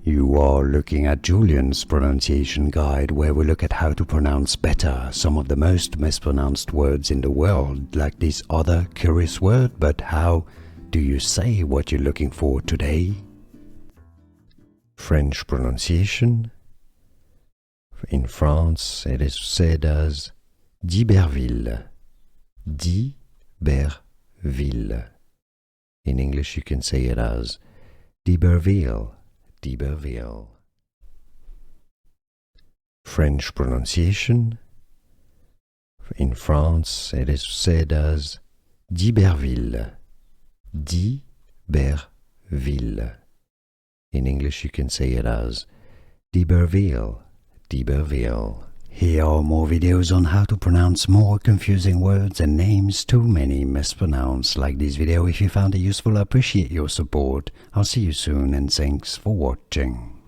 You are looking at Julian's pronunciation guide, where we look at how to pronounce better some of the most mispronounced words in the world, like this other curious word. But how do you say what you're looking for today? French pronunciation. In France, it is said as d'Iberville. D'Iberville. In English, you can say it as d'Iberville. D'Iberville. French pronunciation. In France, it is said as d'Iberville. D'Iberville. In English, you can say it as d'Iberville. D'Iberville. Here are more videos on how to pronounce more confusing words and names too many mispronounced. Like this video if you found it useful. I appreciate your support. I'll see you soon and thanks for watching.